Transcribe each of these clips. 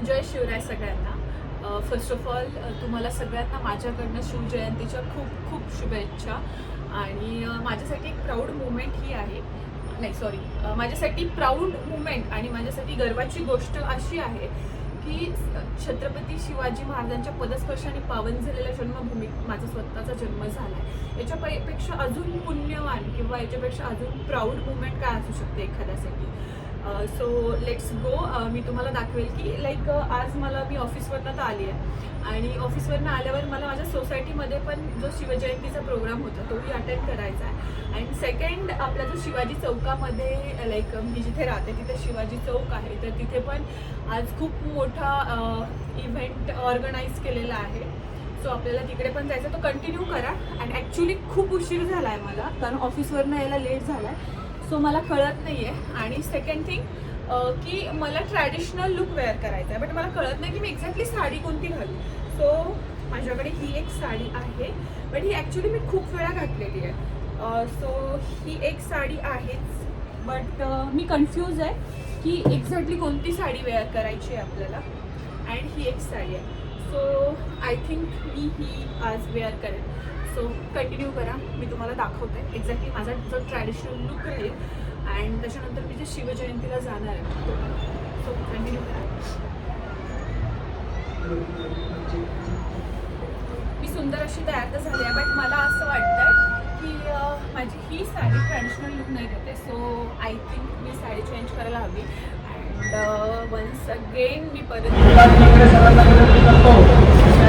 जय शिवराय सगळ्यांना. First of all तुम्हाला सगळ्यांना माझ्याकडनं शिवजयंतीच्या खूप खूप शुभेच्छा. आणि माझ्यासाठी एक प्राऊड मुमेंट ही आहे, नाही सॉरी, माझ्यासाठी प्राऊड मुमेंट आणि माझ्यासाठी गर्वाची गोष्ट अशी आहे की छत्रपती शिवाजी महाराजांच्या पदस्पर्शाने पावन झालेल्या जन्मभूमीत माझा स्वतःचा जन्म झाला आहे. याच्यापेक्षा अजून पुण्यवान किंवा याच्यापेक्षा अजून प्राऊड मुमेंट काय असू शकते एखाद्यासाठी. So let's go. मी तुम्हाला दाखवेल की लाईक आज मी ऑफिसवरनं तर आली आहे आणि ऑफिसवरनं आल्यावर मला माझ्या सोसायटीमध्ये पण जो शिवजयंतीचा प्रोग्राम होता तोही अटेंड करायचा आहे. आणि सेकंड, आपला जो शिवाजी चौकामध्ये लाईक मी जिथे राहते तिथे शिवाजी चौक आहे, तर तिथे पण आज खूप मोठा इव्हेंट ऑर्गनाईज केलेला आहे. सो आपल्याला तिकडे पण जायचं, तो कंटिन्यू करा. आणि ॲक्च्युली खूप उशीर झाला आहे मला, कारण ऑफिसवरनं यायला लेट झाला आहे. सो मला कळत नाही आहे. आणि सेकंड थिंग की मला ट्रॅडिशनल लुक वेअर करायचा आहे, बट मला कळत नाही की मी एक्झॅक्टली साडी कोणती घालू. सो माझ्याकडे ही एक साडी आहे, बट ही ॲक्च्युली मी खूप वेळा घातलेली आहे. सो ही एक साडी आहेच, बट मी कन्फ्यूज आहे की एक्झॅक्टली कोणती साडी वेअर करायची आहे आपल्याला. अँड ही एक साडी आहे, सो आय थिंक मी ही आज वेअर करेन. सो कंटिन्यू करा, मी तुम्हाला दाखवते एक्झॅक्टली माझा जो ट्रॅडिशनल लुक राहील. अँड त्याच्यानंतर मी जे शिवजयंतीला जाणार आहे, सो कंटिन्यू करा. मी सुंदर अशी तयार तर झाली आहे, बट मला असं वाटतंय की माझी ही साडी ट्रॅडिशनल लुक नाही देते. So I think me sari change करायला हवी. अँड वन्स अगेन मी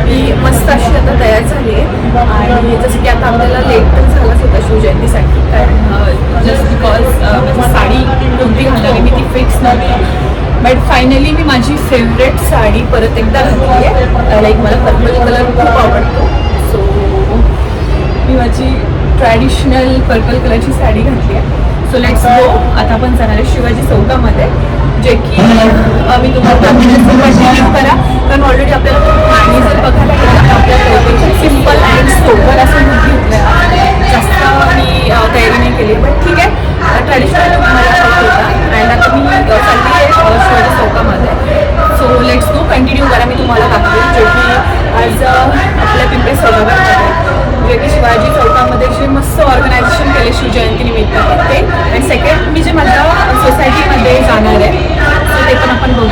मी मस्त अशी आता तयार झाली आहे. आणि जसं की आता आपल्याला लेट तर झालाच होता शिवजयंतीसाठी, कारण जस्ट बिकॉज माझी साडी कोणती घालावी मी ती फिक्स नव्हती. बट फायनली मी माझी फेवरेट साडी परत एकदा घातली आहे. लाईक मला पर्पल कलर खूप आवडतो, सो मी माझी ट्रॅडिशनल पर्पल कलरची साडी घातली आहे. So let's go. आता आपण जाणार आहे शिवाजी चौकामध्ये, जे की मी तुम्हाला कंटिन्यू करा, कारण ऑलरेडी आपल्याला आणि जर बघायला गेलं आपल्याला सिम्पल अँड सोबर असं लुक घेतलं आहे. जास्त मी तयारी नाही केली, पण ठीक आहे, ट्रॅडिशनल लुक मला हवा होता. अँड आता मी चालली आहे शिवाजी चौकामध्ये. सो लेट्स गो, कंटिन्यू करा, मी तुम्हाला दाखवेल. जे की आज आपल्या पिंपरी सभागृहामध्ये जे की शिवाजी चौकामध्ये जे मस्त ऑर्गनायझेशन केले शिवजयंतीनिमित्त ते. आणि सेकंड, मी जे माझ्या सोसायटीमध्ये जाणार आहे ते पण आपण बघू.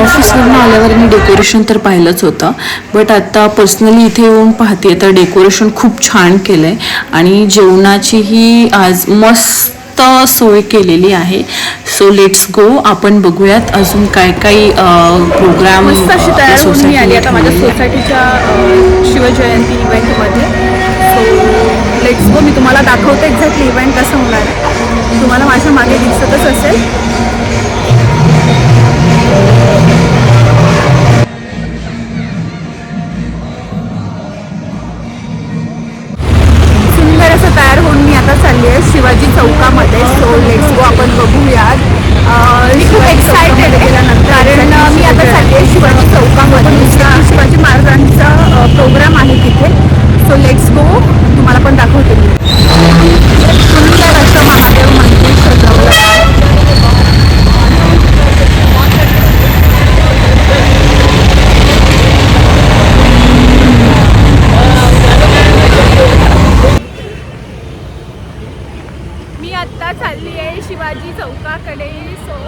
ऑफिसवरून आल्यावर मी डेकोरेशन तर पाहिलंच होतं, बट आता पर्सनली इथे येऊन पाहते तर डेकोरेशन खूप छान केलं आहे. आणि जेवणाचीही आज मस्त सोय केलेली आहे. सो लेट्स गो, आपण बघूयात अजून काय काय प्रोग्राम मस्त अशी तयार होऊन मी आली आता माझ्या सोसायटीच्या शिवजयंती इव्हेंटमध्ये. सो लेट्स गो, मी तुम्हाला दाखवते एक्झॅक्टली इव्हेंट कसं होणार आहे. तुम्हाला माझ्या मागे दिसतच असेल. सुंदर असं तयार होऊन मी आता चालली आहे शिवाजी चौकामध्ये. सो लेट्स गो, आपण बघूयात. मी खूप एक्सायटेड आहे, कारण मी आता चालली आहे शिवाजी चौकामध्ये. शिवाजी महाराजांचा प्रोग्राम आहे तिथे. सो लेट्स गो, तुम्हाला पण दाखवते मी. सुंदर असं महादेव मंदिर सजवलं आहे. मी आत्ता चालली आहे शिवाजी चौकाकडे. सो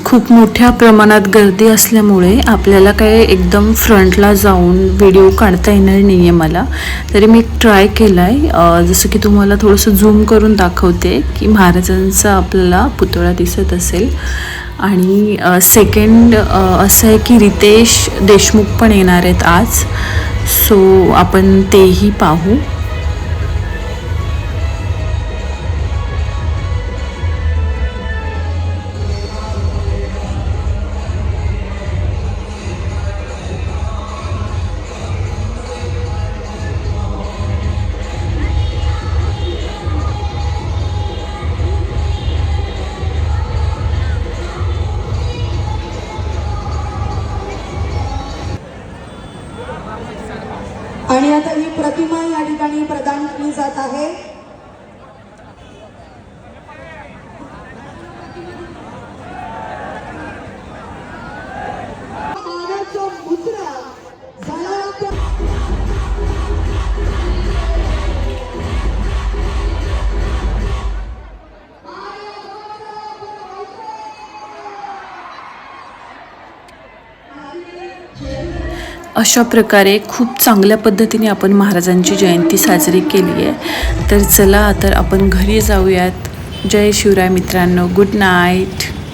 खूप मोठ्या प्रमाणात गर्दी असल्यामुळे आपल्याला काय एकदम फ्रंटला जाऊन व्हिडिओ काढता येणार नाही आहे मला. तरी मी ट्राय केला आहे, जसं की तुम्हाला थोडंसं झूम करून दाखवते की महाराजांचा आपल्याला पुतळा दिसत असेल. आणि सेकंड असं आहे की रितेश देशमुख पण येणार आहेत आज, सो आपण तेही पाहू. आणि आता ही प्रतिमा या ठिकाणी प्रदान केली जात आहे. अशा प्रकारे खूप चांगल्या पद्धतीने आपण महाराजांची जयंती साजरी केली आहे. तर चला तर आपण घरी जाऊयात. जय शिवराय मित्रांनो, गुड नाईट.